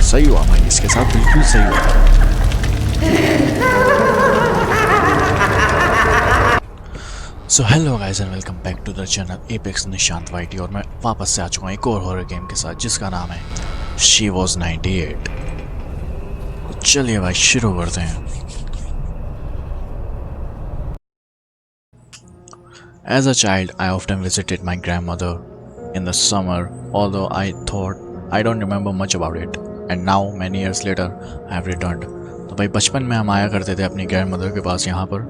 सही हुआ भाई, इसके साथ बिल्कुल सही हुआ। So hello guys and welcome back to the channel Apex Nishant YT, और मैं वापस से आ चुका हूँ एक और हॉरर गेम के साथ जिसका नाम है शी वॉज 98। तो चलिए भाई शुरू करते हैं। As a child, I often visited my grandmother in the summer, although I thought I don't remember much about it. And now, many years later, I have returned. तो भाई बचपन में हम आया करते थे अपनी ग्रैंड मदर के पास यहाँ पर।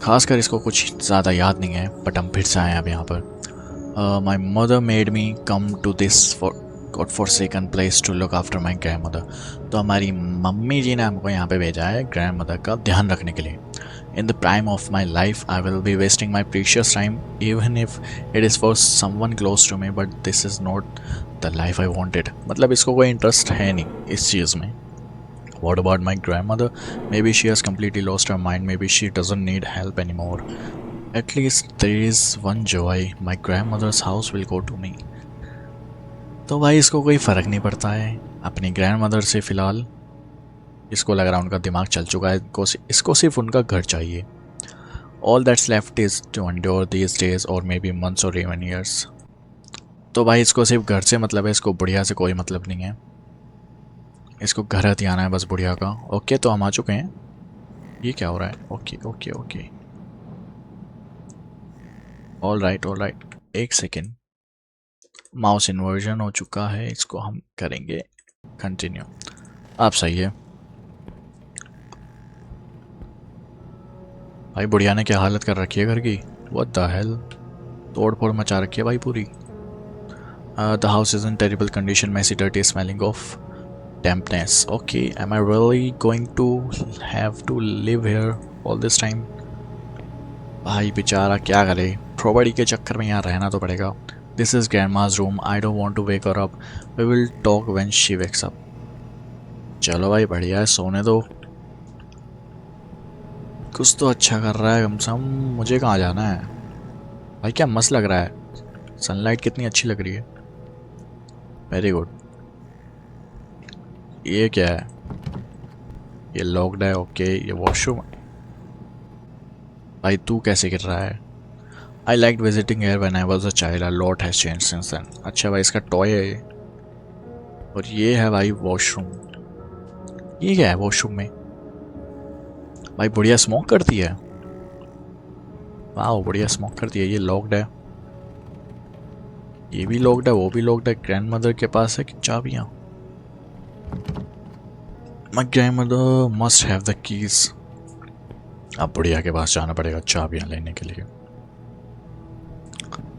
खासकर इसको कुछ ज़्यादा याद नहीं है, बट हम फिर से आए हैं अब यहाँ पर। My mother made me come to this for God for second place to look after my grandmother. तो हमारी मम्मी जी ने हमको यहाँ पे भेजा है ग्रैंड मदर का ध्यान रखने के लिए। In the prime of my life, I will be wasting my precious time, even if it is for someone close to me. But this is not the life I wanted. मतलब इसको कोई interest है नहीं इस चीज़ में। What about my grandmother? Maybe she has completely lost her mind. Maybe she doesn't need help anymore. At least there is one joy. My grandmother's house will go to me. तो भाई इसको कोई फ़र्क नहीं पड़ता है अपनी ग्रैंड मदर से फ़िलहाल। इसको लग रहा है उनका दिमाग चल चुका है, इसको सिर्फ उनका घर चाहिए। All that's left is to endure these days or maybe months or even years. तो भाई इसको सिर्फ घर से मतलब है, इसको बुढ़िया से कोई मतलब नहीं है। इसको घर हथियाना आना है बस बुढ़िया का। ओके तो हम आ चुके हैं। ये क्या हो रहा है? Okay okay okay, all right, एक सेकेंड। माउस इन्वर्जन हो चुका है, इसको हम करेंगे कंटिन्यू। आप सही है भाई। बुढ़िया ने क्या हालत कर रखी है घर की, व्हाट द हेल। तोड़ फोड़ मचा रखी है भाई पूरी। The house is in terrible condition, messy dirty smelling of dampness. Okay, am I really going to have to live here all this time? भाई बेचारा क्या करे, प्रॉपर्टी के चक्कर में यहाँ रहना तो पड़ेगा। This is grandma's room, I don't want to wake her up, we will talk when she wakes up. चलो भाई बढ़िया है, सोने दो। कुछ तो अच्छा कर रहा है कम से कम। मुझे कहाँ जाना है भाई? क्या मस्त लग रहा है, सनलाइट कितनी अच्छी लग रही है। Very good. ये क्या है? ये लॉक्ड है। ओके, ये वॉशरूम। भाई तू कैसे गिर रहा है? I like visiting here when I was a child, a lot has changed since then. अच्छा भाई इसका टॉय है ये। और ये है भाई वॉशरूम। ये क्या है वॉशरूम में? भाई बढ़िया स्मोक करती है। वाह बढ़िया स्मोक करती है। ये लॉक्ड है, ये भी लॉक्ड है, वो भी लॉक्ड है। ग्रैंड मदर के पास है कि चाबियाँ? My grandmother must have the keys. अब बुढ़िया के पास जाना पड़ेगा चाबियाँ लेने के लिए।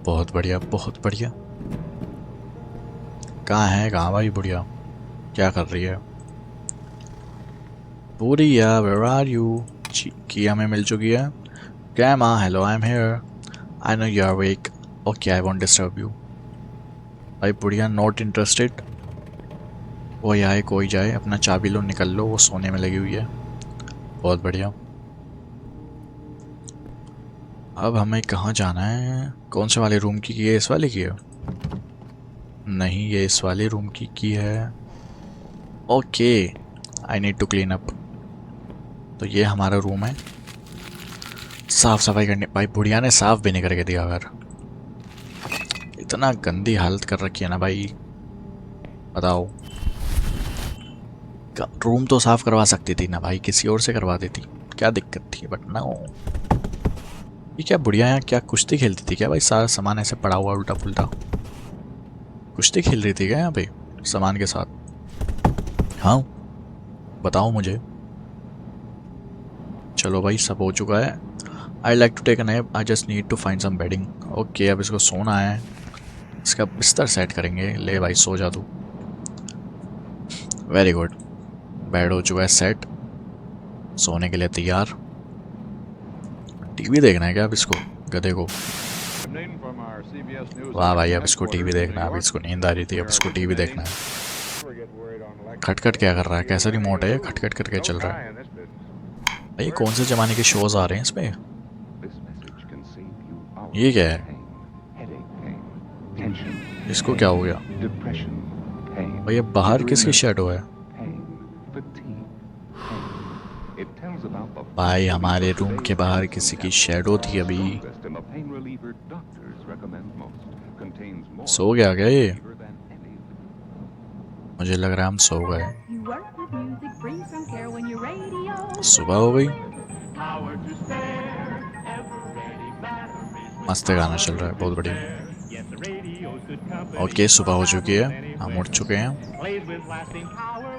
बहुत बढ़िया बहुत बढ़िया। कहाँ भाई बुढ़िया, क्या कर रही है? बुढ़िया वेयर आर यू? की हमें मिल चुकी है। Grandma hello, I am here, I know you are awake, okay I won't disturb you. भाई बुढ़िया नॉट इंटरेस्टेड। कोई आए कोई जाए, अपना चाबी लो निकल लो, वो सोने में लगी हुई है। बहुत बढ़िया। अब हमें कहाँ जाना है? कौन से वाले रूम की है? इस वाले की है? नहीं, ये इस वाले रूम की है। Okay, I need to clean up. तो ये हमारा रूम है, साफ सफाई करनी। भाई बुढ़िया ने साफ भी नहीं करके दिया घर। इतना गंदी हालत कर रखी है ना भाई, बताओ। रूम तो साफ करवा सकती थी ना भाई, किसी और से करवा देती, क्या दिक्कत थी? बट ना, ये क्या बुढ़िया यहाँ क्या कुश्ती खेलती थी क्या भाई? सारा सामान ऐसे पड़ा हुआ उल्टा पुल्टा। कुश्ती खेल रही थी क्या यहाँ पे सामान के साथ? हाँ बताओ मुझे। चलो भाई सब हो चुका है। I like to take a nap, I just need to find some bedding. Okay अब इसको सोना है, इसका बिस्तर सेट करेंगे। ले भाई सो जा तू। वेरी गुड, बेड हो चुका है सेट, सोने के लिए तैयार। टीवी देखना है क्या अब इसको, गधे को? वाह भाई अब इसको टीवी देखना है, अब इसको नींद आ रही थी, अब इसको टीवी देखना है। खटखट क्या कर रहा है? कैसा रिमोट है ये खटखट करके चल रहा है? भाई कौन से ज़माने के शोज़ आ रहे हैं इसमें? ये क्या है? इसको क्या हो गया? भैया बाहर किसकी शेडो है? भाई हमारे रूम के बाहर किसी की शेडो थी अभी। सो गया क्या ये? मुझे लग रहा है हम सो गए। सुबह हो गई। मस्त गाना चल रहा है, बहुत बढ़िया। ओके सुबह हो चुकी है, हम उठ चुके हैं।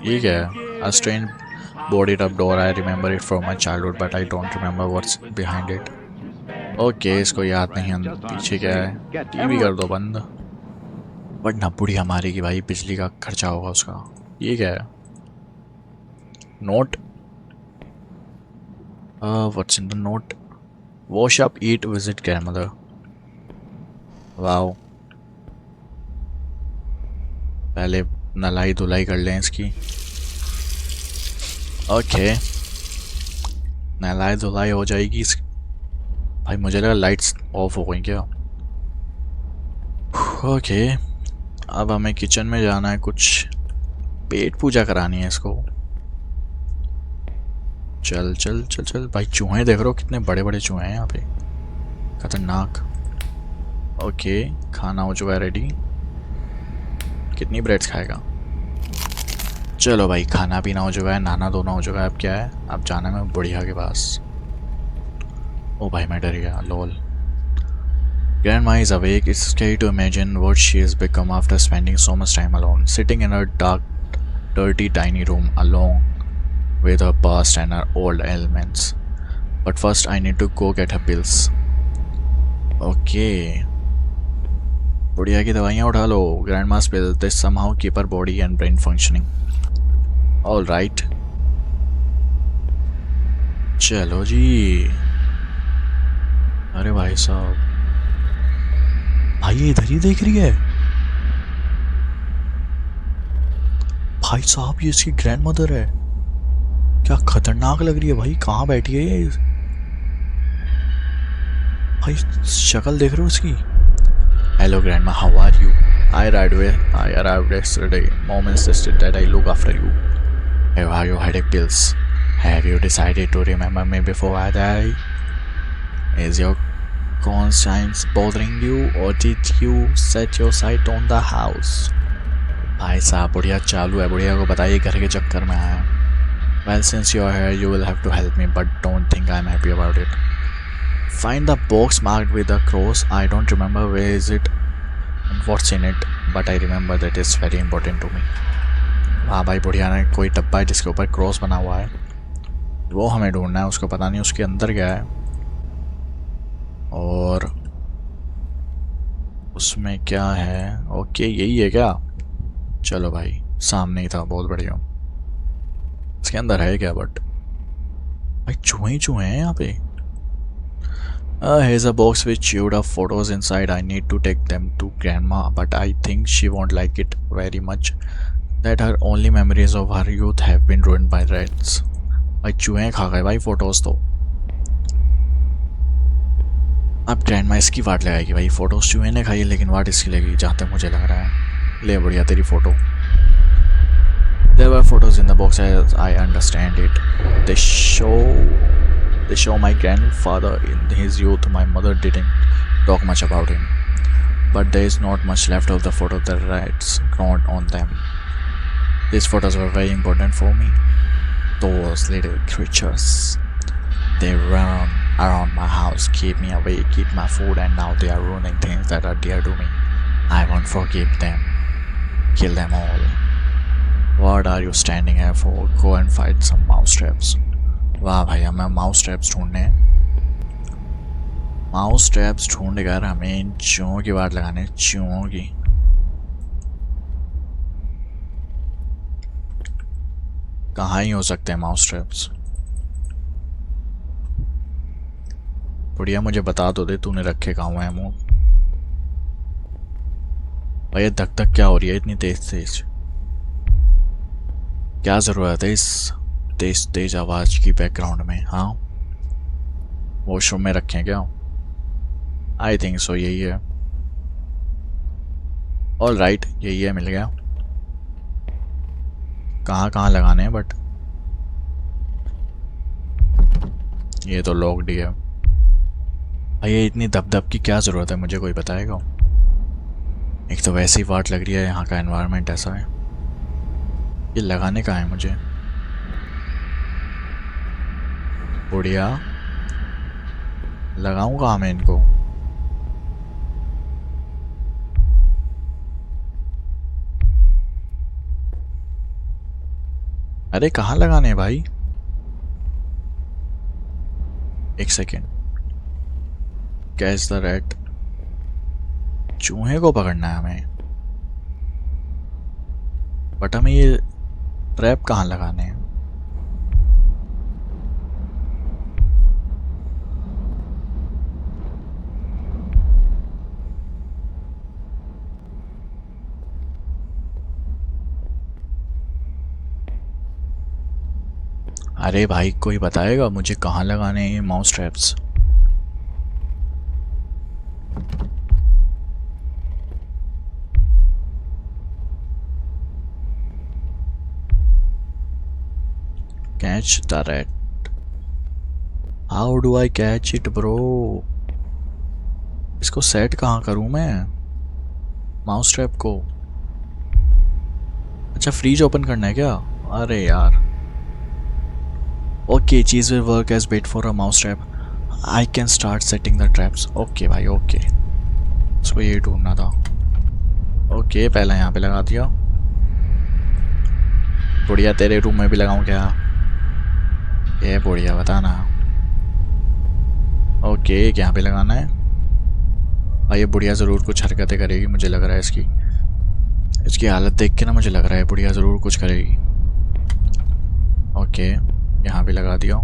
ये क्या है? A strange boarded up door. I remember it from my childhood, but I don't remember what's behind it. Okay इसको याद नहीं है पीछे क्या है। टीवी कर दो बंद। बट ना बुढ़िया मारेगी भाई, बिजली का खर्चा होगा उसका। ये क्या है? Note. What's in the note? Wash up eat visit grandmother. Wow. पहले नलाई धुलाई कर लें इसकी। ओके नलाई धुलाई हो जाएगी इस। भाई मुझे लगा लाइट्स ऑफ हो गई क्या। ओके अब हमें किचन में जाना है, कुछ पेट पूजा करानी है इसको। चल चल चल चल भाई, चूहे देख रहे हो कितने बड़े बड़े चूहे हैं यहाँ पे, खतरनाक। ओके खाना हो चुका है रेडी। कितनी ब्रेड्स खाएगा? चलो भाई खाना पीना हो चुका है, नहाना धोना हो चुका है। अब क्या है? अब जाना है बुढ़िया के पास। ओ भाई मैं डर गया, लोल। Grandma is awake. It's scary to imagine what she has become after spending so much time alone, sitting in her dark, dirty, tiny room alone with her past and her old ailments. But first, I need to go get her pills. Okay. बुढ़िया की दवाइयाँ उठा लो। Grandma's pills. They somehow keep her body and brain functioning. All right. चलो जी। अरे भाई साहब, भाई ये इधर ही देख रही है। भाई साहब ये इसकी ग्रैंडमदर है। क्या खतरनाक लग रही है भाई, कहाँ बैठी है ये? भाई शक्ल देख रहे हो इसकी। Hello grandma, how are you? I arrived yesterday. Mom insisted that I look after you. Here are your headache pills. Have you decided to remember me before I die? Is your conscience bothering you, or did you set your sight on the house? भाई साहब बुढ़िया चालू है, बुढ़िया को बताइए घर के चक्कर में आया। Well, since you are here, you will have to help me, but don't think I'm happy about it. Find the box marked with a cross. I don't remember where is it and what's in it, but I remember that it's very important to me. हाँ भाई बुढ़िया ने कोई डब्बा है जिसके ऊपर cross बना हुआ है, वो हमें ढूंढना है। उसको पता नहीं उसके अंदर क्या है और उसमें क्या है। ओके यही है क्या? चलो भाई सामने ही था, बहुत बढ़िया। इसके अंदर है क्या? बट भाई चूहे ही चूहे हैं यहाँ पे। Here's a box with chewed up photos inside. I need to take them to grandma, but I think she won't like it very much. That her only memories of her youth have been ruined by rats. भाई चूहे खा गए भाई photos तो। अब grandma इसकी वाट लगाएगी भाई। फोटोज चूहे ने खाई लेकिन वाट इसकी लगी, जहाँ तक मुझे लग रहा है। ले बढ़िया तेरी photo. There were photos in the box as I understand it. They show my grandfather in his youth. My mother didn't talk much about him, but there is not much left of the photo. The rats grown on them. These photos were very important for me. Those little creatures. They run around my house, keep me awake, keep my food, and now they are ruining things that are dear to me. I won't forgive them. Kill them all. What are you standing here for? Go and find some mouse traps. वाह भाई हमें mouse traps ढूंढने हैं। Mouse traps ढूंढ कर हमें इन चूहों की बात लगाने, चूहों की। कहाँ ही हो सकते हैं माउस ट्रैप्स? बढ़िया मुझे बता तो दे तूने रखे कहाँ हुए हैं मुँह। भाई धक धक क्या हो रही है इतनी तेज तेज? क्या ज़रूरत है इस तेज तेज आवाज़ की बैकग्राउंड में? हाँ वॉशरूम में रखें क्या? आई थिंक सो यही है। ऑल राइट यही है, मिल गया। कहाँ कहाँ लगाने हैं, बट ये तो लॉक्ड ही है। भाई ये इतनी दब की क्या ज़रूरत है, मुझे कोई बताएगा? एक तो वैसे ही वाट लग रही है, यहाँ का एनवायरनमेंट ऐसा है। ये लगाने का है मुझे। बढ़िया, लगाऊं कहाँ मैं इनको? अरे कहाँ लगाने हैं भाई? एक सेकेंड। Catch the rat. चूहे को पकड़ना है हमें, बट हमें ये ट्रैप कहाँ लगाने हैं? अरे भाई कोई बताएगा मुझे कहाँ लगाने हैं ये mouse traps? Catch the rat. How do I catch it bro? इसको सेट कहाँ करूँ मैं माउस ट्रैप को? अच्छा फ्रीज ओपन करना है क्या? अरे यार। Okay, cheese will work as bait for a mouse trap. I can start setting the traps. Okay भाई ओके, इसको ये ढूंढना था। ओके पहले यहाँ पे लगा दिया। बढ़िया, तेरे रूम में भी लगाऊं क्या? ये बढ़िया, बताना। ओके यहाँ पे लगाना है। भाई ये बुढ़िया ज़रूर कुछ हरकतें करेगी, मुझे लग रहा है इसकी हालत देख के ना मुझे लग रहा है बुढ़िया ज़रूर कुछ करेगी। ओके यहाँ भी लगा दिया।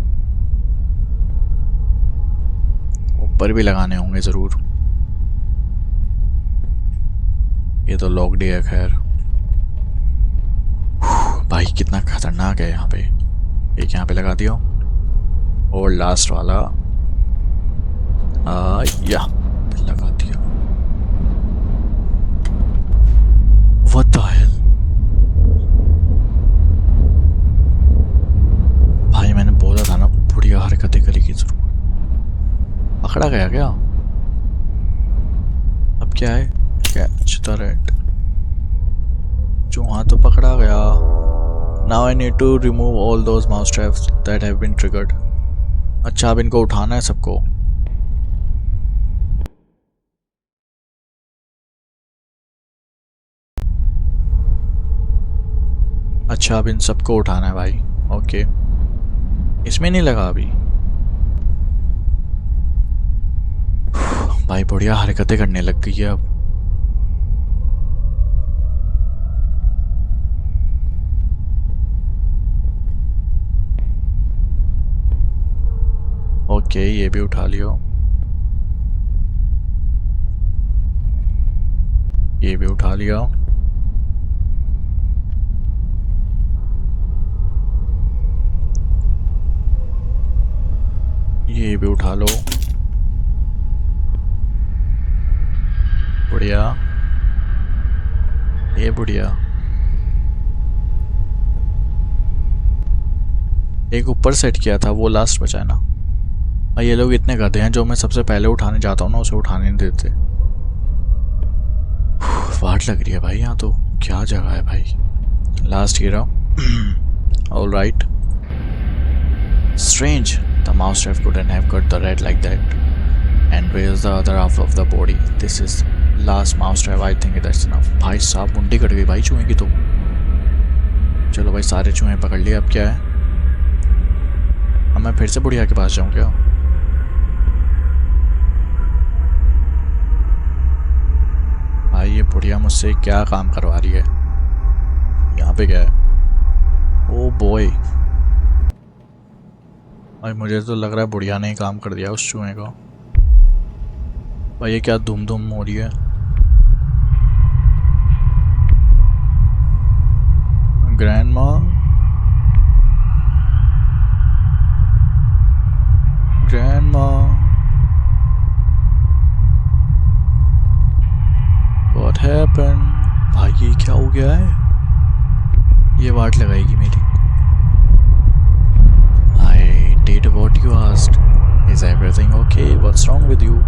ऊपर भी लगाने होंगे ज़रूर। ये तो लॉक्ड है खैर। भाई कितना खतरनाक है यहाँ पे। एक यहाँ पे लगा दिया और लास्ट वाला या लगा दिया। What the hell? भाई मैंने बोला था ना बुढ़िया हरकतें करेगी जरूर। पकड़ा गया क्या? अब क्या है? Catch the rat. चूहा तो पकड़ा गया। Now I need to remove all those mouse traps that have been triggered. अच्छा अब इनको उठाना है सबको। अच्छा अब इन सबको उठाना है भाई। ओके, इसमें नहीं लगा अभी। भाई बढ़िया हरकतें करने लग गई है अब। ओके ये भी उठा लियो, ये भी उठा लिया। ये भी उठा लो। बढ़िया, ये बढ़िया। एक ऊपर सेट किया था वो लास्ट बचा है ना। और ये लोग इतने गधे हैं, जो मैं सबसे पहले उठाने जाता हूँ ना उसे उठाने नहीं देते। वाट लग रही है भाई यहाँ तो। क्या जगह है भाई। Last hero. All right. Strange, the mouse trap couldn't have cut the rat like that. And where's the other half of the body? This is last mouse trap. I think that's enough. भाई साहब मुंडी cut गई भाई चूहे की तो। चलो भाई सारे चूहे पकड़ लिए, अब क्या है? अब मैं फिर से बुढ़िया के पास जाऊँ क्या? भाई ये बुढ़िया मुझसे क्या काम करवा रही है? यहाँ पे क्या है? ओ बॉय, भाई मुझे तो लग रहा है बुढ़िया ने ही काम कर दिया उस चूहे का। भाई ये क्या धूम धूम हो रही है? Grandma, grandma, what happened? भाई ये क्या हो गया है? ये वाट लगाएगी मेरी। I did what you asked. Is everything okay? What's wrong with you?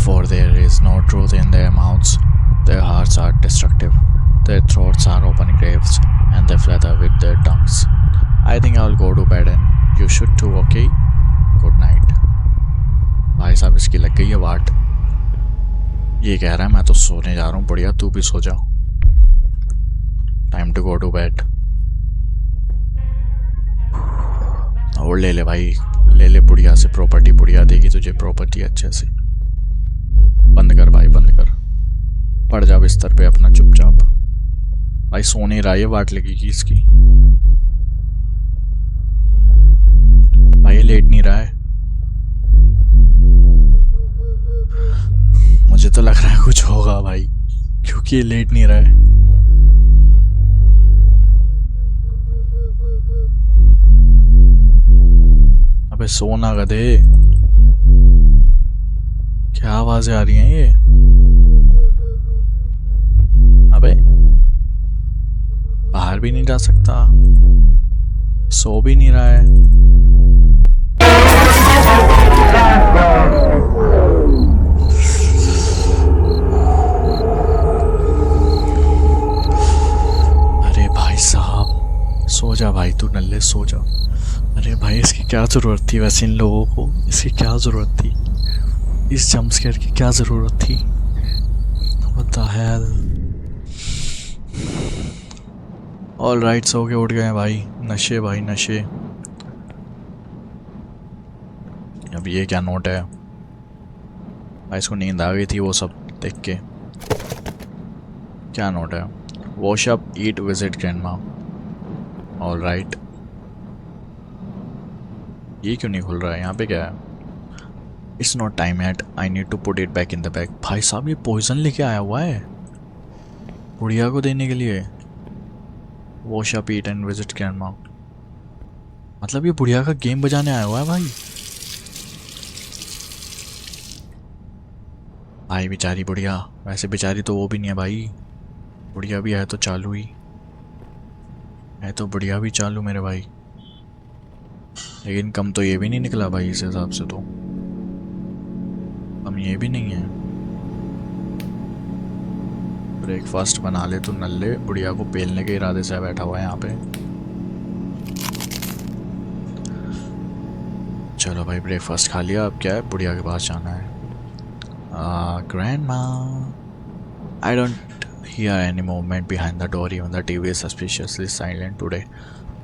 For there is no truth in their mouths, their hearts are destructive, their throats are open graves and they flatter with their tongues. I think I will go to bed and you should too, okay? Good night. भाई साहब इसकी लग गई है वाट। ये कह रहा है मैं तो सोने जा रहा हूँ, बढ़िया तू भी सो जा। Time to go to bed. और ले ले भाई, ले ले बुढ़िया से प्रॉपर्टी, बुढ़िया देगी तुझे प्रॉपर्टी अच्छे से। बंद कर भाई, बंद कर, पड़ जा बिस्तर पे अपना चुपचाप। भाई सो नहीं रहा, ये वाट लगेगी इसकी। भाई लेट नहीं रहा है, मुझे तो लग रहा है कुछ होगा भाई, क्योंकि ये लेट नहीं रहा है। अबे सोना गधे, क्या आवाजें आ रही हैं ये? अबे बाहर भी नहीं जा सकता, सो भी नहीं रहा है। अरे भाई साहब सो जा भाई, तू नल्ले सो जा। अरे भाई इसकी क्या ज़रूरत थी वैसे, इन लोगों को इसकी क्या ज़रूरत थी, इस जंप स्केयर की क्या ज़रूरत थी? What the hell. All right, सो के उठ गए भाई, नशे भाई नशे। अब ये क्या नोट है भाई? इसको नींद आ गई थी वो सब देख के। क्या नोट है? वॉश अप, ईट, विजिट ग्रैंडमा। ऑल राइट, ये क्यों नहीं खुल रहा है? यहाँ पे क्या है? It's not time yet, I need to put it back in the bag. भाई साहब ये पॉइजन लेके आया हुआ है बुढ़िया को देने के लिए। Wash up, eat and visit grandma, मतलब ये बुढ़िया का गेम बजाने आया हुआ है भाई। भाई बेचारी बुढ़िया, वैसे बेचारी तो वो भी नहीं है भाई, बुढ़िया भी है तो चालू ही है, तो बुढ़िया भी चालू मेरे भाई। लेकिन कम तो ये भी नहीं निकला भाई, इस हिसाब से तो कम ये भी नहीं है। ब्रेकफास्ट बना ले तू नल्ले, बुढ़िया को पेलने के इरादे से बैठा हुआ है यहाँ पे। चलो भाई ब्रेकफास्ट खा लिया, अब क्या है, बुढ़िया के पास जाना है। Grandma, I don't hear any movement behind the door, even the TV is suspiciously silent today.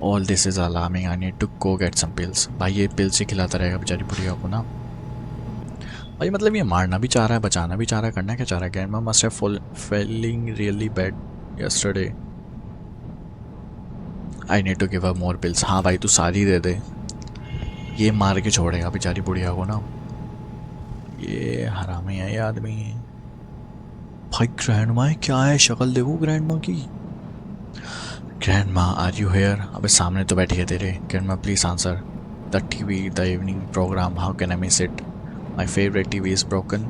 All this is alarming. I need to go get some pills. भाई ये पिल्स ही खिलाता रहेगा बेचारी बुढ़िया को ना भाई, मतलब ये मारना भी चाह रहा है, बचाना भी चाह रहा है, करना क्या चाह रहा है? Grandma must have feeling really bad yesterday. I need to give her more pills. हाँ भाई तू सारी दे दे, ये मार के छोड़ेगा बेचारी बुढ़िया को ना, ये हरामी है ये आदमी। भाई ग्रैंडमा है, क्या है शक्ल देखो ग्रैंडमा की। Grandma are you here? अबे सामने तो बैठी है तेरे। Grandma please answer. The TV, the evening programme, how can I miss it? My favourite TV is broken.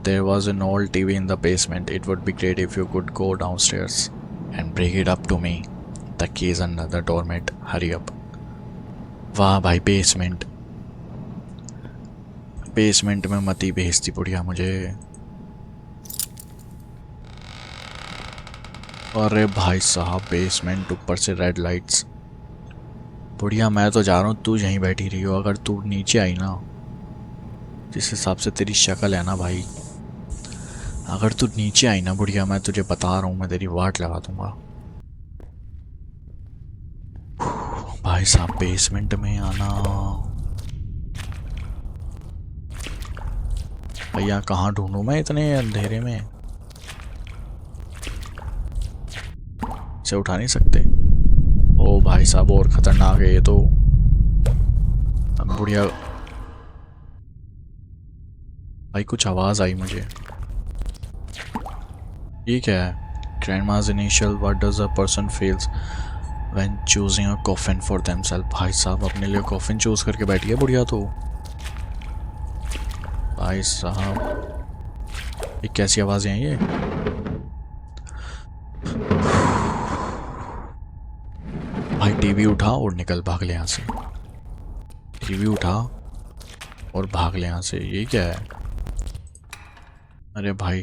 There was an old TV in the basement, it would be great if you could go downstairs and bring it up to me. The keys under the doormat, hurry up. वाह भाई basement, basement में मत ही भेजती बुढ़िया मुझे। अरे भाई साहब बेसमेंट, ऊपर से रेड लाइट्स। बुढ़िया मैं तो जा रहा हूँ, तू यहीं बैठी रही हो। अगर तू नीचे आई ना, जिस हिसाब से तेरी शक्ल है ना भाई, अगर तू नीचे आई ना बुढ़िया, मैं तुझे बता रहा हूँ मैं तेरी वाट लगा दूंगा। भाई साहब बेसमेंट में आना। भैया कहाँ ढूंढूं मैं इतने अंधेरे में? से उठा नहीं सकते? ओ भाई साहब और खतरनाक है ये तो। अब बुढ़िया भाई, कुछ आवाज़ आई मुझे, ये क्या है? ग्रैंडमा's initial, what does a person feels when choosing a coffin for themselves? भाई साहब अपने लिए कॉफिन चूज करके बैठी है बुढ़िया तो। भाई साहब ये कैसी आवाज़ें हैं ये? टीवी उठा और निकल, भाग ले यहाँ से। टीवी उठा और भाग ले यहाँ से। ये क्या है? अरे भाई,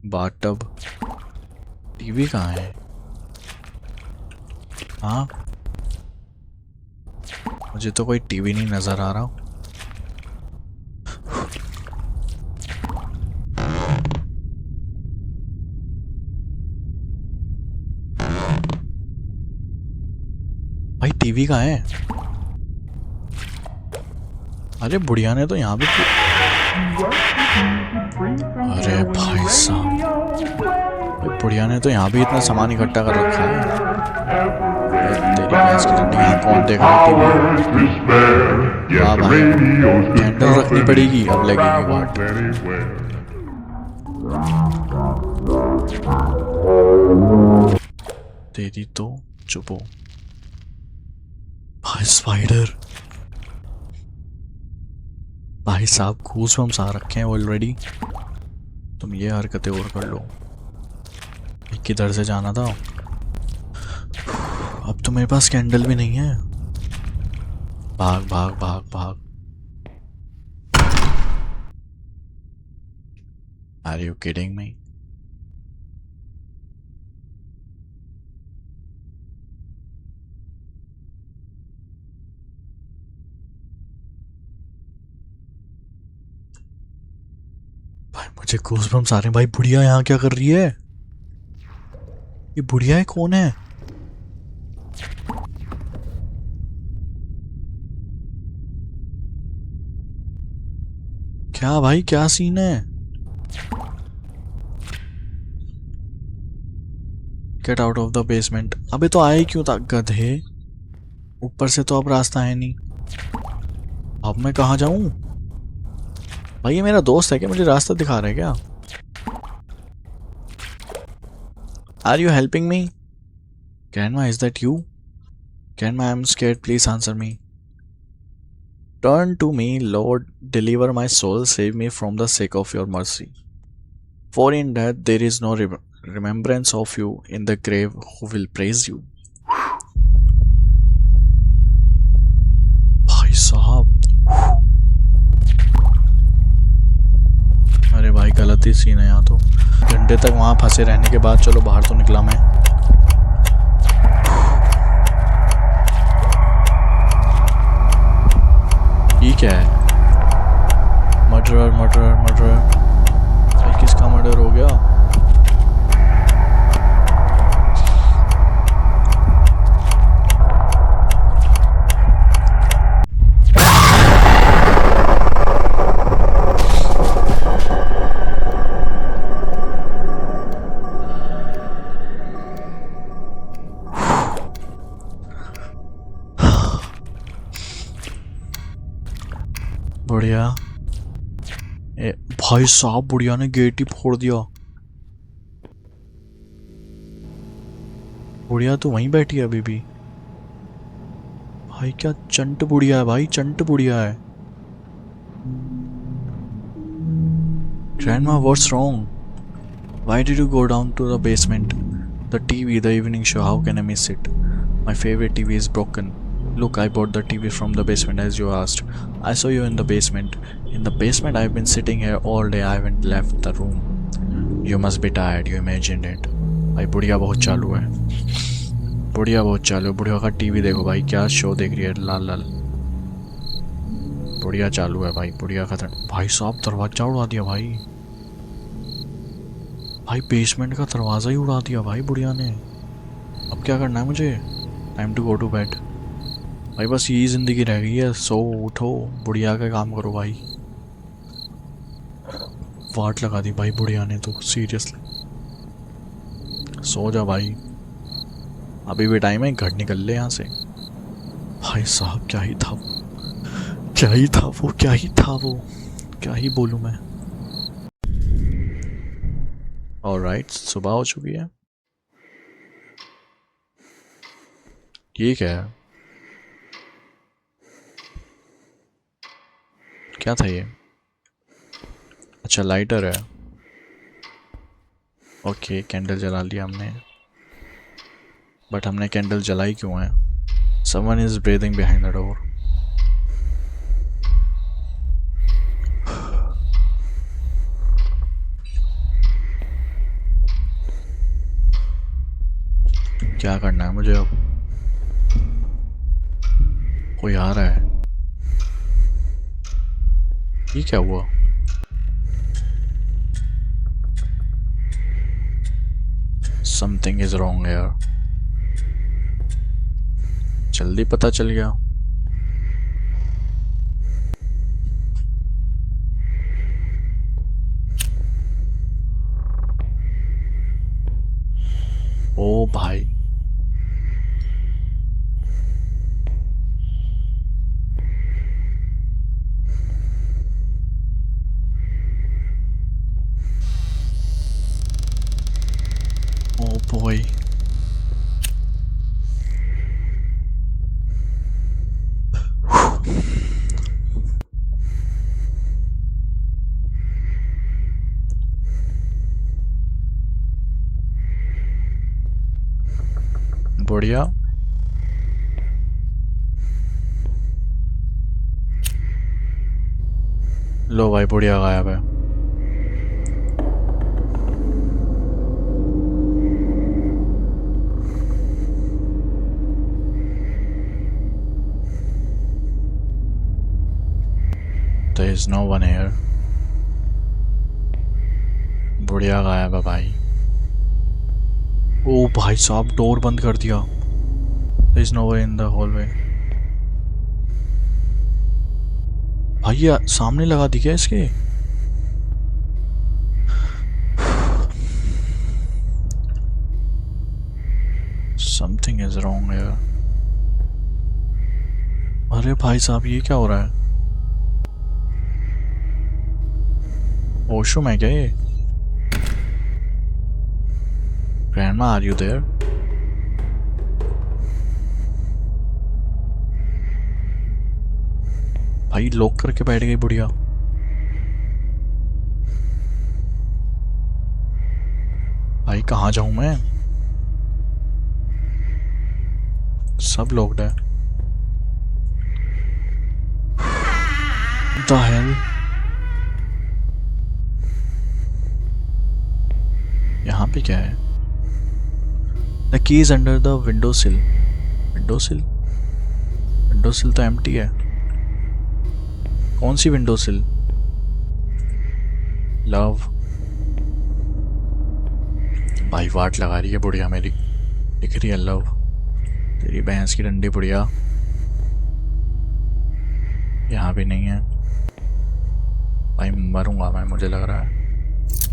बाथटब। टीवी कहाँ है? हाँ, मुझे तो कोई टीवी नहीं नजर आ रहा। भाई टीवी कहाँ है? अरे बुढ़िया ने तो यहाँ भी अरे भाई साहब, भाई बुढ़िया ने तो यहाँ भी इतना सामान इकट्ठा कर रखा है। तेरी गैस की टट्टी, यहाँ कौन देख रहा है टीवी? हाँ भाई, कैंडल रखनी पड़ेगी, अब लगेगी वाट। तेरी तो चुप हो भाई। स्पाइडर, भाई साहब गूज़बम्स आ रखे हैं ऑलरेडी। तुम ये हरकतें और कर लो। किधर से जाना था? अब तो मेरे पास कैंडल भी नहीं है। भाग भाग भाग भाग। Are you kidding me? भाई मुझे गूज़बम्स आ रहे हैं। भाई बुढ़िया यहाँ क्या कर रही है? ये बुढ़िया है, कौन है? क्या भाई, क्या सीन है? Get out of the basement. अबे तो आए क्यों था गधे? ऊपर से तो अब रास्ता है नहीं। अब मैं कहाँ जाऊं? भाई ये मेरा दोस्त है क्या? मुझे रास्ता दिखा रहा है क्या? Are you helping me? Grandma, is that you? Grandma, I'm scared. Please answer me. Turn to me, Lord. Deliver my soul. Save me from the sake of your mercy. For in death there is no remembrance of you in the grave who will praise you. भाई साहब, अरे भाई गलत ही scene है यहाँ तो। घंटे तक वहाँ फंसे रहने के बाद चलो बाहर तो निकला मैं। ये क्या है? Murderer murderer murderer. भाई किसका मर्डर हो गया? बढ़िया। भाई साहब बुढ़िया ने गेट ही फोड़ दिया। बुढ़िया तो वहीं बैठी है अभी भी। भाई क्या चंट बुढ़िया है भाई, चंट बुढ़िया है। Grandma, what's wrong? Why did you go down to the basement? The TV, the evening show, how can I miss it? My favorite TV is broken. Look, I bought the TV from the basement as you asked. I saw you in the basement. In the basement, I've been sitting here all day. I haven't left the room. You must be tired. You imagined it. भाई बुढ़िया बहुत चालू है। बुढ़िया बहुत चालू है। बुढ़िया का टीवी देखो भाई, क्या शो देख रही है, लाल लाल। बुढ़िया चालू है भाई, बुढ़िया का भाई साहब दरवाजा उड़ा दिया भाई। भाई बेसमेंट का दरवाज़ा ही उड़ा दिया भाई बुढ़िया ने। अब क्या करना है मुझे? Time to go to bed. भाई बस यही ज़िंदगी रह गई है। सो उठो, बुढ़िया का काम करो भाई। वाट लगा दी भाई बुढ़िया ने तो, सीरियसली। सो जा भाई, अभी भी टाइम है, घर निकल ले यहाँ से। भाई साहब क्या ही था वो, क्या ही था वो, क्या ही था वो, क्या ही बोलूँ मैं। ऑलराइट, सुबह हो चुकी है। ये क्या है? क्या था ये? अच्छा लाइटर है। ओके, कैंडल जला लिया हमने। बट हमने कैंडल जलाई क्यों है? Someone is breathing behind the door. क्या करना है मुझे अब? कोई आ रहा है। ये क्या हुआ? समथिंग इज रॉन्ग यार। जल्दी पता चल गया। ओ भाई, ओ बॉय, बढ़िया। लो भाई, बढ़िया गायब है। There is no one here. बढ़िया गायब है भाई। ओ भाई साहब, डोर बंद कर दिया। There is no one in the hallway. भाई ये सामने लगा दी क्या इसके? Something is wrong here. अरे भाई साहब, ये क्या हो रहा है? वॉशरूम है क्या ये? Grandma, are you there? भाई लॉक करके बैठ गई बुढ़िया। भाई कहाँ जाऊं मैं? सब लॉक्ड है। The hell? यहाँ पे क्या है? The key is under the window sill. Window sill? Window sill तो empty है। कौन सी विंडो सिल? लव। भाई वाट लगा रही है बुढ़िया मेरी। दिख रही है लव? तेरी भैंस की डंडी बुढ़िया। यहाँ भी नहीं है। भाई मरूंगा मैं, मुझे लग रहा है।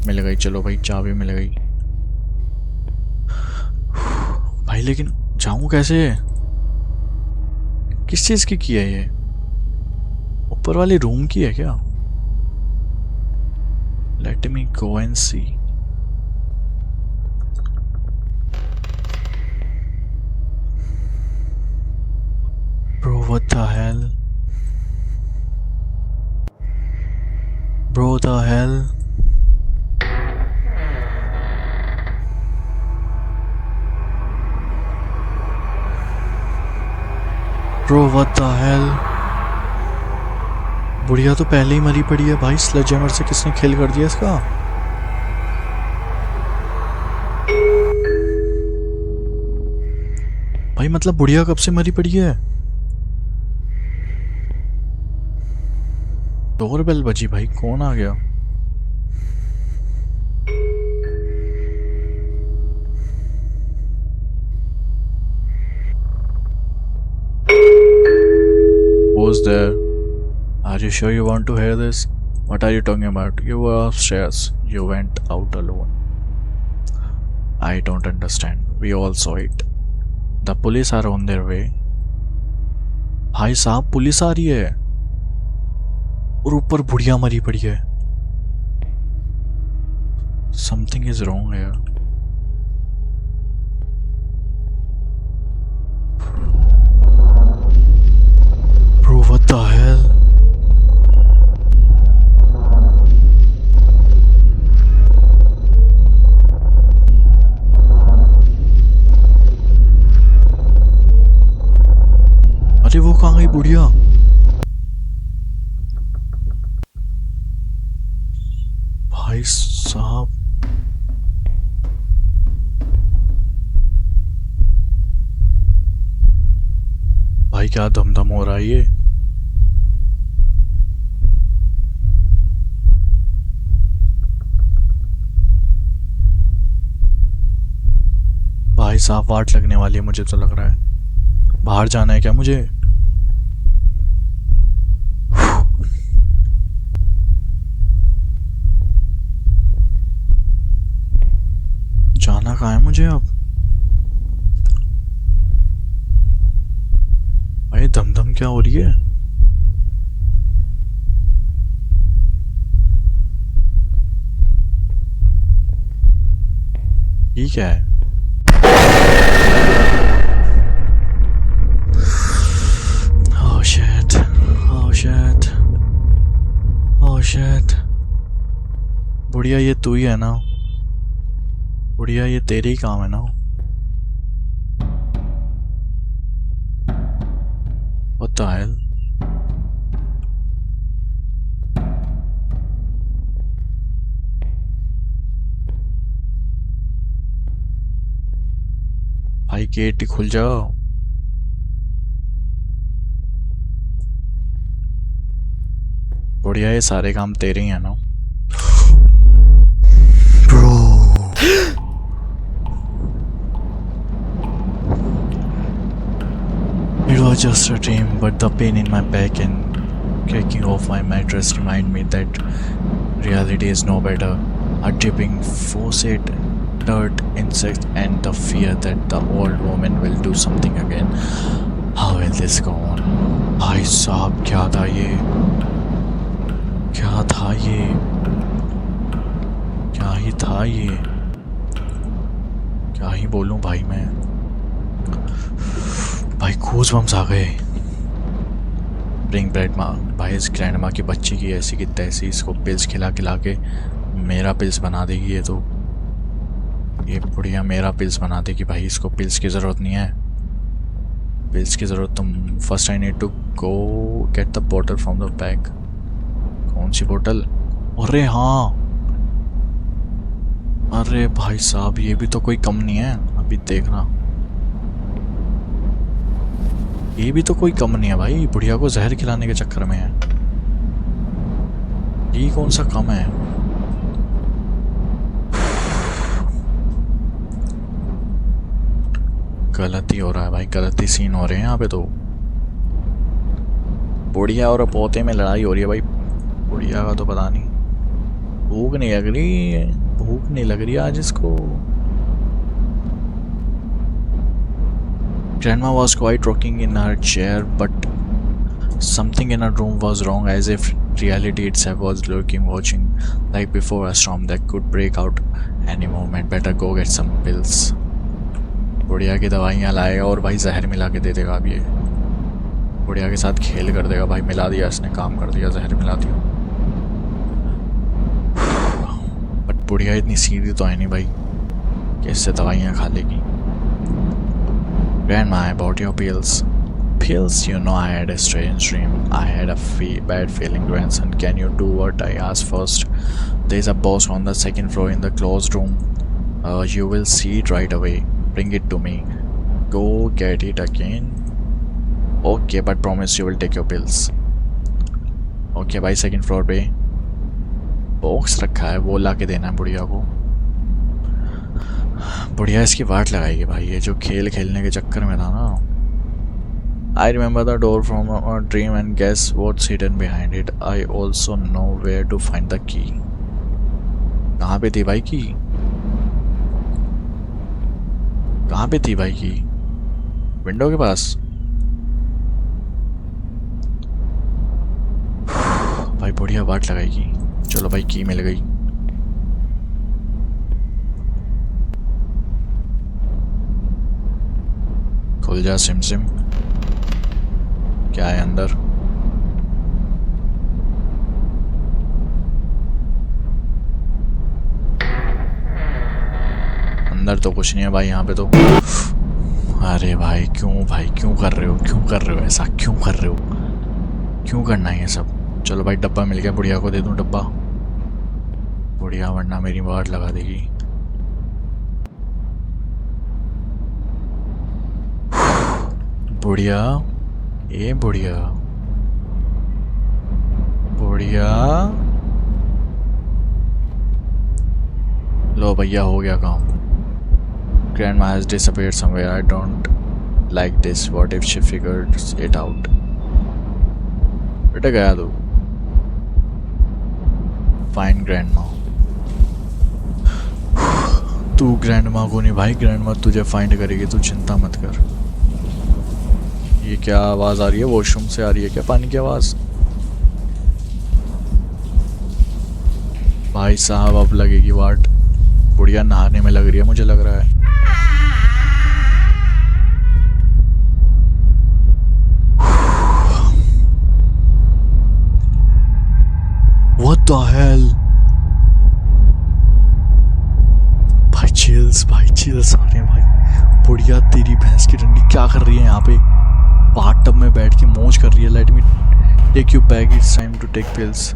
मिल गई, चलो भाई, चाबी मिल गई। भाई लेकिन जाऊं कैसे? किस चीज की है ये? ऊपर वाले रूम की है क्या? Let me go and see. Bro what the hell? Bro the hell? Bro what the hell? बुढ़िया तो पहले ही मरी पड़ी है भाई। स्लेजहैमर से किसने खेल कर दिया इसका? भाई मतलब बुढ़िया कब से मरी पड़ी है? डोरबेल बजी भाई, कौन आ गया? Who's there? Are you sure you want to hear this? What are you talking about? You were upstairs. You went out alone. I don't understand. We all saw it. The police are on their way. भाई साहब, police आ रही है और ऊपर बुढ़िया मरी पड़ी है। Something is wrong here. Bro, what the hell? कहाँ गई बुढ़िया? भाई साहब, भाई क्या धमधम हो रहा है ये? भाई साहब वाट लगने वाली है, मुझे तो लग रहा है। बाहर जाना है क्या मुझे? जाना कहाँ है मुझे अब? भाई धमधम क्या हो रही है? ये क्या है? Oh shit. Oh shit. Oh shit. बुढ़िया ये तू ही है ना? बुढ़िया ये तेरे ही काम है ना? What the hell? भाई गेट ही खुल जाओ। बुढ़िया ये सारे काम तेरे ही है ना? Bro. It was just a dream, but the pain in my back and kicking off my mattress remind me that reality is no better. A dripping faucet, dirt, insects, and the fear that the old woman will do something again. How will this go on? भाई साहब क्या था ये? क्या था ये? क्या ही था ये? क्या ही बोलूं भाई मैं? भाई गूज़ बम्स आ गए। ब्रिंग ब्रेड माँ, भाई इस ग्रैंड माँ की बच्ची की ऐसी की तैसी, इसको पिल्स खिला खिला के मेरा पिल्स बना देगी ये तो। ये बुढ़िया मेरा पिल्स बना देगी भाई, इसको पिल्स की ज़रूरत नहीं है। पिल्स की ज़रूरत तुम first I need to go get the bottle from the bag. कौन सी बोतल? अरे हाँ, अरे भाई साहब ये भी तो कोई कम नहीं है। अभी देखना, ये भी तो कोई कम नहीं है भाई, बुढ़िया को जहर खिलाने के चक्कर में है। ये कौन सा कम है? गलती हो रहा है भाई, गलती सीन हो रहे हैं यहाँ पे तो। बुढ़िया और पोते में लड़ाई हो रही है भाई। बुढ़िया का तो पता नहीं, भूख नहीं लग रही, भूख नहीं लग रही आज इसको। Grandma was quite rocking in her chair, but something in her room was wrong, as if reality itself was lurking, watching, like before a storm that could break out any moment. Better go get some pills. बुढ़िया की दवाइयाँ लाएगा और भाई जहर मिला के दे देगा। अब ये बुढ़िया के साथ खेल कर देगा भाई। मिला दिया इसने, काम कर दिया, जहर मिला दिया। बट बुढ़िया इतनी सीधी तो है नहीं भाई कि इससे दवाइयाँ खा लेगी। Grandma, I bought your pills. Pills? You know I had a strange dream. I had a bad feeling, grandson. Can you do what I asked first? There's a box on the second floor in the closed room. You will see it right away. Bring it to me. Go get it again. Okay, but promise you will take your pills. Okay, भाई second floor पे box रखा है, वो ला के देना है बुढ़िया को। बुढ़िया इसकी वाट लगाएगी भाई, ये जो खेल खेलने के चक्कर में था ना। I remember the door from a dream and guess what's hidden behind it. I also know where to find the key. कहाँ पे थी भाई की? कहाँ पे थी भाई की? विंडो के पास? भाई बुढ़िया वाट लगाएगी। चलो भाई की मिल गई। खुल जा सिम सिम। क्या है अंदर? अंदर तो कुछ नहीं है भाई यहाँ पे तो। अरे भाई क्यों कर रहे हो, क्यों कर रहे हो ऐसा, क्यों कर रहे हो, क्यों करना है ये सब। चलो भाई डब्बा मिल गया, बुढ़िया को दे दूं डब्बा। बुढ़िया वरना मेरी वाट लगा देगी। बुढ़िया, ए बुढ़िया, बुढ़िया। लो भैया हो गया काम। Grandma has disappeared somewhere. I don't like this. What if she figures it out? बेटा गया तू। Find grandma. तू ग्रैंडमा को नहीं भाई, ग्रैंडमा तुझे फाइंड करेगी, तू चिंता मत कर। ये क्या आवाज़ आ रही है, वॉशरूम से आ रही है क्या पानी की आवाज़? भाई साहब अब लगेगी वाट। बुढ़िया नहाने में लग रही है मुझे लग रहा है। What the hell? भाई चिल्स आ रहे हैं भाई। बुढ़िया तेरी भैंस की डंडी क्या कर रही है यहाँ पे? बाथटब में बैठ के मौज कर रही है। Let me take you back, it's time to take pills.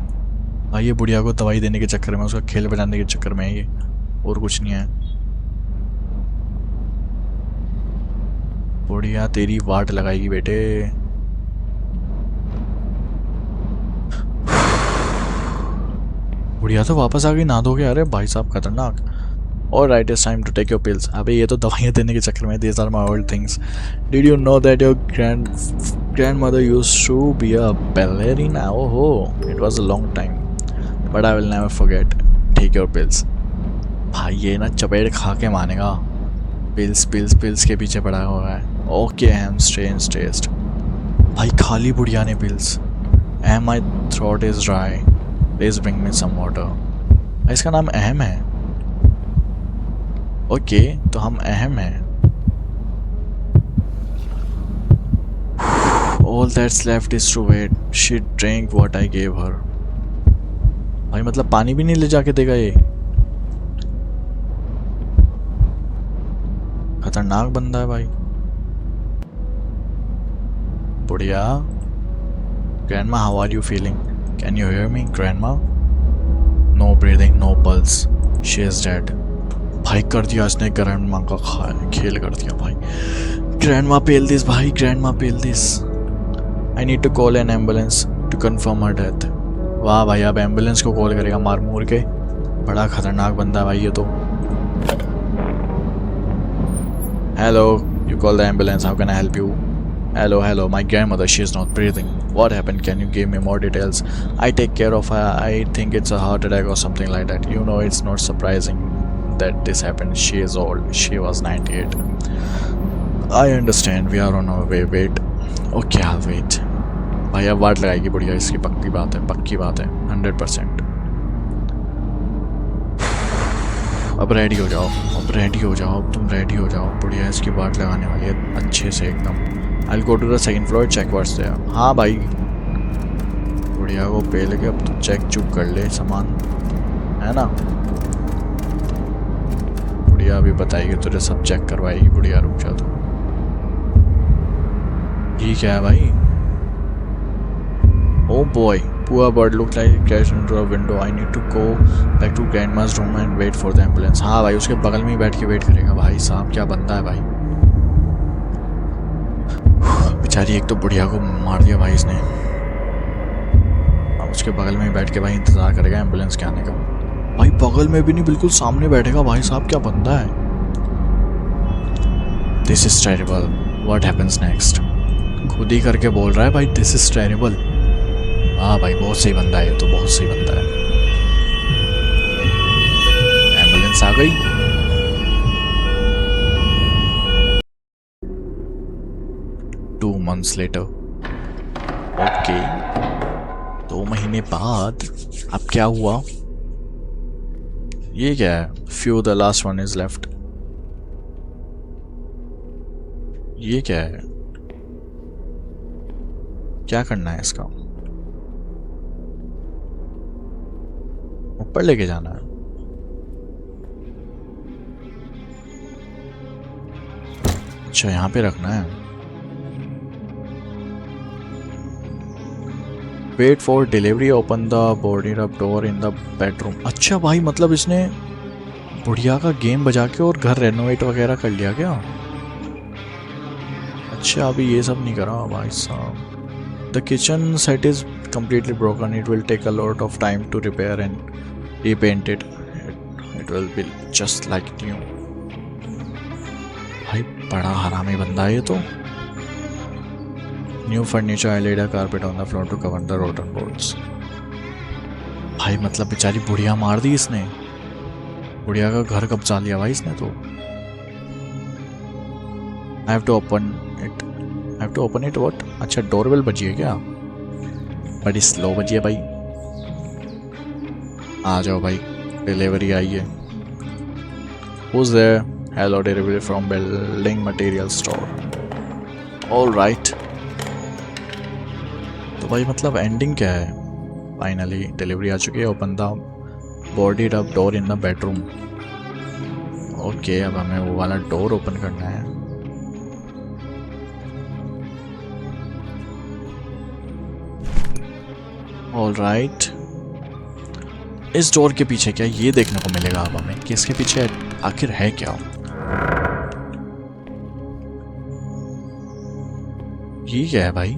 भाई ये बुढ़िया को दवाई देने के चक्कर में, उसका खेल बनाने के चक्कर में है ये, और कुछ नहीं है। बुढ़िया तेरी वाट लगाएगी बेटे। बुढ़िया तो वापस आ गई नहा धो के। अरे भाई साहब खतरनाक। Alright, it's time to take your pills. अबे ये तो दवाइयाँ देने के चक्कर में। These are my old things. Did you know that your grandmother used to be a ballerina? Oh, it was a long time, but I will never forget. Take your pills. भाई ये ना चपेट खा के मानेगा। पिल्स पिल्स पिल्स के पीछे पड़ा हुआ है। Okay, I am strange taste. भाई खाली बुढ़िया ने pills. And my throat is dry. Please bring me some water. इसका नाम अहम है। ओके तो हम अहम हैं। All that's left is to wait. She drank what I gave her. भाई मतलब पानी भी नहीं ले जाके देगा ये? खतरनाक बंदा है भाई। बुढ़िया, Grandma, how are you feeling? Can you hear me, Grandma? No breathing, no pulse. She is dead. भाई कर दिया इसने ग्रैंडमा का खेल कर दिया भाई। ग्रैंडमा पेल दिस भाई, grandma pale this. I need to call an ambulance to confirm her death. वाह भाई अब एम्बुलेंस को कॉल करेगा मार मूर के। बड़ा खतरनाक बंदा है भाई ये तो। Hello, you call the ambulance, how can I help you? Hello, my grandmother, she is not breathing. What happened? Can you give me more details? I take care of her. I think it's a heart attack or something like that. You know, it's not surprising that this happened. She is old. She was 98. I understand. We are on our way. Wait. Okay, I'll wait. भाई अब वाट लगाएगी बुढ़िया, इसकी पक्की बात है, पक्की बात है 100%। अब रेडी हो जाओ, अब रेडी हो जाओ, अब तुम रेडी हो जाओ। बुढ़िया इसकी वाट लगाने वाली है अच्छे से एकदम। I'll go to the second floor, check what's there. हाँ भाई बुढ़िया को पहले के अब तो चेक चुक कर ले सामान, है ना? बुढ़िया अभी बताएगी तुझे, सब चेक करवाएगी बुढ़िया। रुक जा तू। ये क्या है भाई? Oh boy, poor bird looked like it crashed into a window. I need to go back to grandma's room and wait for the ambulance. हाँ भाई उसके बगल में ही बैठ के वेट करेगा। भाई साहब क्या बंदा है भाई। बेचारी एक तो बुढ़िया को मार दिया भाई इसने। अब उसके बगल में ही बैठ के भाई इंतज़ार करेगा एम्बुलेंस के आने का। भाई बगल में भी नहीं, बिल्कुल सामने बैठेगा। भाई साहब क्या बंदा है। This is terrible, what happens next? खुद ही करके बोल रहा है भाई दिस इज टेरिबल। हाँ भाई बहुत सही बंदा है ये तो, बहुत सही बंदा है। एम्बुलेंस आ गई। 2 months later. ओके 2 महीने बाद अब क्या हुआ? ये क्या है? Few the last one is left. ये क्या है? क्या करना है इसका? ऊपर लेके जाना है। अच्छा यहाँ पे रखना है। Wait for delivery, open the boarded up door in the bedroom. अच्छा भाई मतलब इसने बुढ़िया का गेम बजा के और घर रेनोवेट वगैरह कर लिया क्या? अच्छा अभी ये सब नहीं करा भाई साहब। The kitchen set is completely broken. It will take a lot of time to repair and repaint it. It will be just like new. भाई बड़ा हरामी बंदा है ये तो। New furniture, I laid a carpet on the floor to cover the rotten boards. भाई मतलब बेचारी बुढ़िया मार दी इसने, बुढ़िया का घर कब्जा लिया भाई इसने तो। I have to open it. I have to open it what? अच्छा डोरबेल बजी है क्या? बड़ी स्लो बजी है भाई। आ जाओ भाई, डिलीवरी आई है। Who's there? Hello, delivery from building material store. All right. तो भाई मतलब एंडिंग क्या है? फाइनली डिलीवरी आ चुकी है। Open the boarded up door in the bedroom. Okay अब हमें वो वाला डोर ओपन करना है। ऑल राइट, इस डोर के पीछे क्या ये देखने को मिलेगा अब हमें कि इसके पीछे आखिर है क्या। ये क्या है भाई?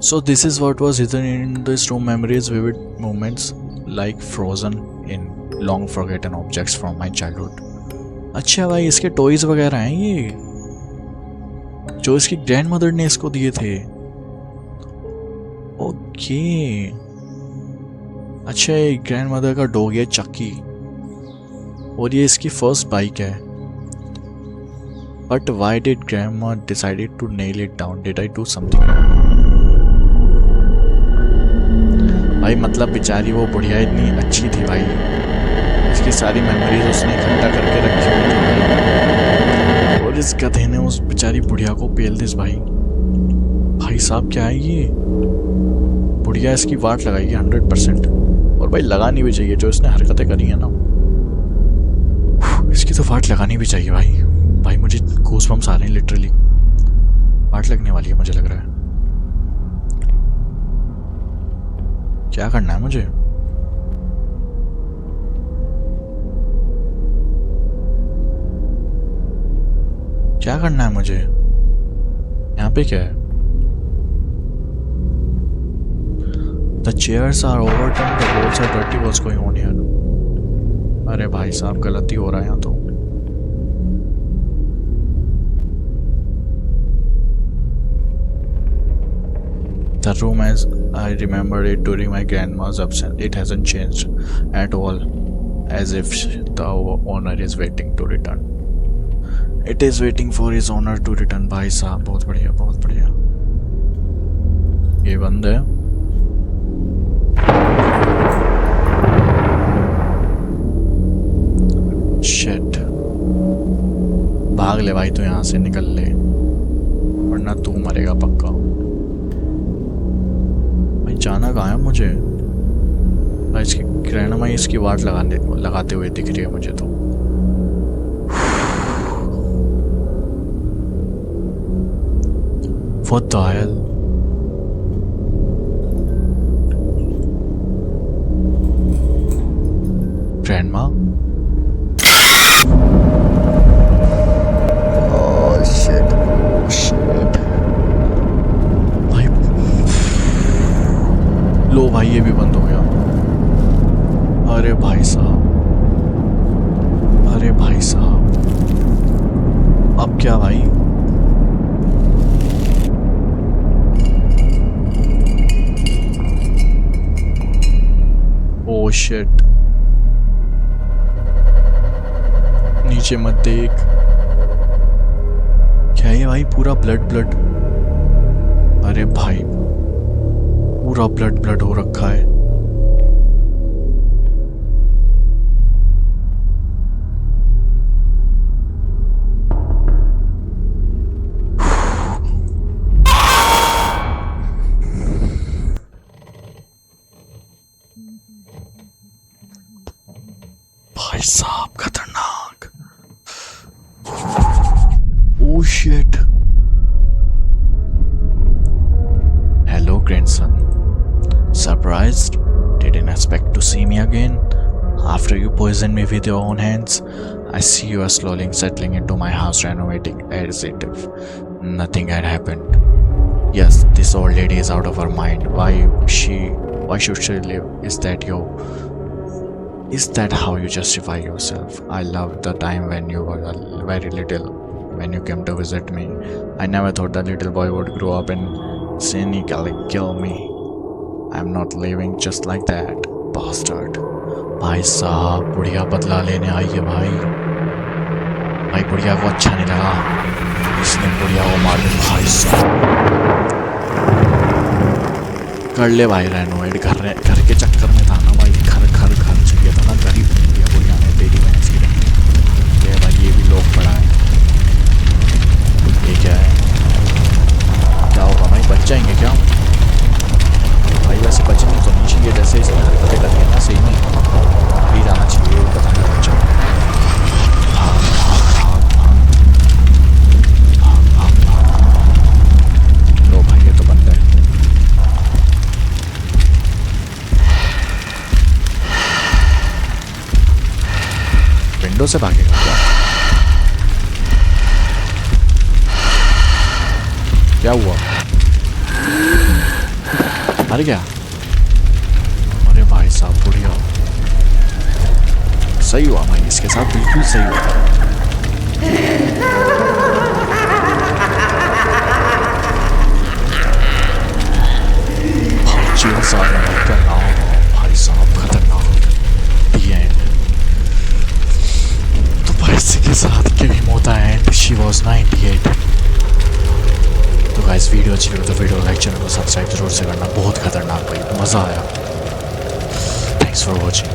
So this is what was hidden in this room, memories, vivid moments like frozen in long forgotten objects from my childhood. अच्छा भाई इसके टॉयज वगैरह हैं ये जो इसकी ग्रैंडमदर ने इसको दिए थे। ओके अच्छा ये ग्रैंडमदर का डॉग है चक्की, और ये इसकी फर्स्ट बाइक है। But why did grandma decided to nail it down? Did I do something? भाई मतलब बेचारी वो बुढ़िया इतनी अच्छी थी भाई, इसकी सारी मेमोरीज उसने इकट्ठा करके रखी हुई थी भाई, और इस गधे ने उस बेचारी बुढ़िया को पेल दिस भाई। भाई साहब क्या है ये? बुढ़िया इसकी वाट लगाएगी 100%, और भाई लगानी भी चाहिए, जो इसने हरकतें करी है ना इसकी तो वाट लगानी भी चाहिए भाई। भाई मुझे गूज़बम्स आ रहे हैं लिटरली, वाट लगने वाली है मुझे लग रहा है। क्या करना है मुझे? क्या करना है मुझे? यहाँ पे क्या है? The chairs are overturned, the walls are dirty. What's going on here? अरे भाई साहब गलती हो रहा है यहाँ तो। The room as I remember it during my grandma's absence, it hasn't changed at all, as if the owner is waiting to return. It is waiting for his owner to return. भाई साहब बहुत बढ़िया बहुत बढ़िया। ये बंद है। Shit, भाग ले भाई तू यहाँ से, निकल ले वरना तू मरेगा पक्का। भाई जाना कहाँ है मुझे? भाई इसकी ग्रैंडमा इसकी वाट लगाते हुए दिख रही है मुझे तो। What the hell? Grandma? Oh shit. Shit. भाई लो भाई ये भी बंद हो गया। अरे भाई साहब, अरे भाई साहब, अब क्या भाई? ओह शिट, नीचे मत देख। क्या है भाई? पूरा ब्लड ब्लड। अरे भाई पूरा ब्लड ब्लड हो रखा है। भाई साहब खतरनाक। Oh shit. Hello, grandson. Surprised? Didn't expect to see me again? After you poisoned me with your own hands, I see you are slowly settling into my house, renovating as if nothing had happened. Yes, this old lady is out of her mind. Why should she live? Is that how you justify yourself? I loved the time when you were very little, when you came to visit me. I never thought the little boy would grow up and cynically kill me. I'm not living just like that, bastard. भाई साहब, बुढ़िया बदला लेने आई है भाई। भाई बुढ़िया को अच्छा नहीं लगा, इसने बुढ़िया को मार दिया। भाई साहब कर ले भाई रेनोवेट, घर के चक्कर में था ना भाई, घर चाहिए था ना, गरीब बुढ़िया ने तेरी भैंस की। ये भाई ये भी लोग पड़ा है। ये क्या है? क्या होगा भाई, बच जाएंगे क्या भाई? वैसे बचने तो नहीं चाहिए, जैसे इसमें हरकतें कर रही है ना, सही में भी जाना चाहिए, पता नहीं बच्चा। भाग भाग भाग भाग भाग भाग भाग। लो भाई ये तो बंद है। विंडो से भागेगा क्या हुआ? मर गया? अरे भाई साहब बुढ़िया, सही हुआ भाई, इसके साथ बिल्कुल सही हुआ। जेल सारे का नाम भाई साहब खतरनाक। The end। तो भाई इसी के साथ केविन होता है एंड शी वॉज 98। तो गाइस वीडियो अच्छी लगी तो वीडियो लाइक, चैनल को सब्सक्राइब जरूर से करना। बहुत खतरनाक भाई, मज़ा आया। Thanks for watching.